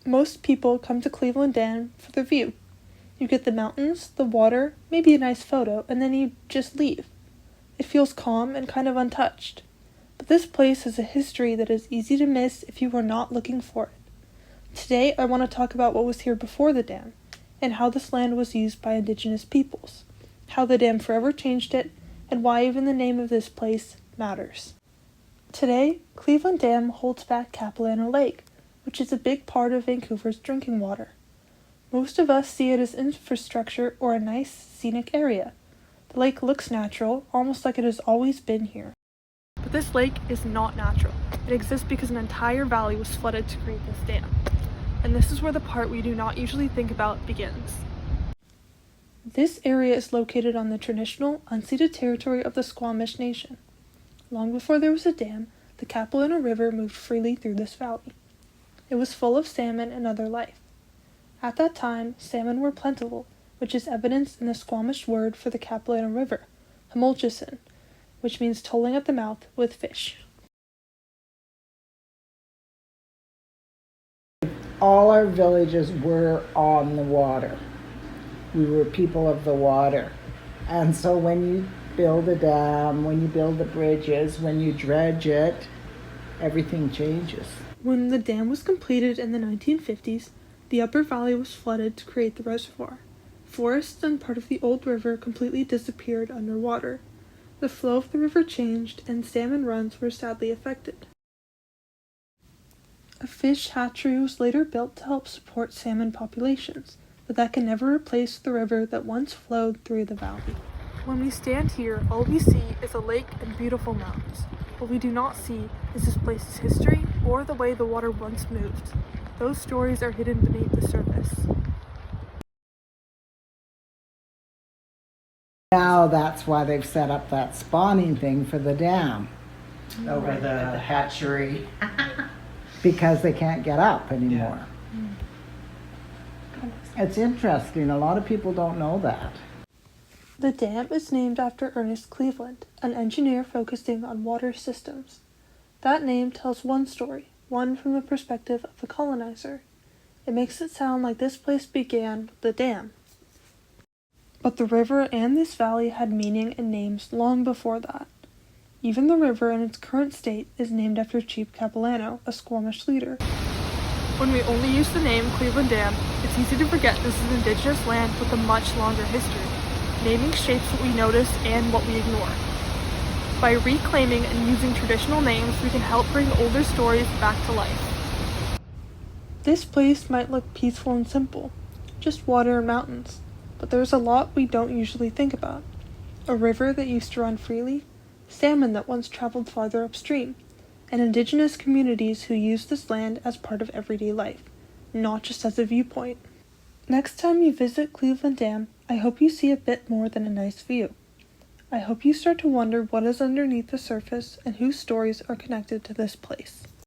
Most people come to Cleveland Dam for the view. You get the mountains, the water, maybe a nice photo, and then you just leave. It feels calm and kind of untouched. But this place has a history that is easy to miss if you are not looking for it. Today, I want to talk about what was here before the dam, and how this land was used by indigenous peoples, how the dam forever changed it, and why even the name of this place matters. Today, Cleveland Dam holds back Capilano Lake, which is a big part of Vancouver's drinking water. Most of us see it as infrastructure or a nice, scenic area. The lake looks natural, almost like it has always been here. But this lake is not natural. It exists because an entire valley was flooded to create this dam. And this is where the part we do not usually think about begins. This area is located on the traditional, unceded territory of the Squamish Nation. Long before there was a dam, the Capilano River moved freely through this valley. It was full of salmon and other life. At that time, salmon were plentiful, which is evidenced in the Squamish word for the Capilano River, Hamulchison, which means tolling at the mouth with fish. All our villages were on the water. We were people of the water. And so when you build a dam, when you build the bridges, when you dredge it, everything changes. When the dam was completed in the 1950s, the upper valley was flooded to create the reservoir. Forests and part of the old river completely disappeared underwater. The flow of the river changed, and salmon runs were sadly affected. A fish hatchery was later built to help support salmon populations, but that can never replace the river that once flowed through the valley. When we stand here, all we see is a lake and beautiful mountains. What we do not see is this place's history or the way the water once moved. Those stories are hidden beneath the surface. Now that's why they've set up that spawning thing for the dam, Over the hatchery. because they can't get up anymore. It's interesting, a lot of people don't know that. The dam is named after Ernest Cleveland, an engineer focusing on water systems. That name tells one story, one from the perspective of the colonizer. It makes it sound like this place began with the dam. But the river and this valley had meaning and names long before that. Even the river in its current state is named after Chief Capilano, a Squamish leader. When we only use the name Cleveland Dam, it's easy to forget this is indigenous land with a much longer history. Naming shapes what we notice and what we ignore. By reclaiming and using traditional names, we can help bring older stories back to life. This place might look peaceful and simple, just water and mountains, but there's a lot we don't usually think about. A river that used to run freely, salmon that once traveled farther upstream, and indigenous communities who use this land as part of everyday life, not just as a viewpoint. Next time you visit Cleveland Dam, I hope you see a bit more than a nice view. I hope you start to wonder what is underneath the surface and whose stories are connected to this place.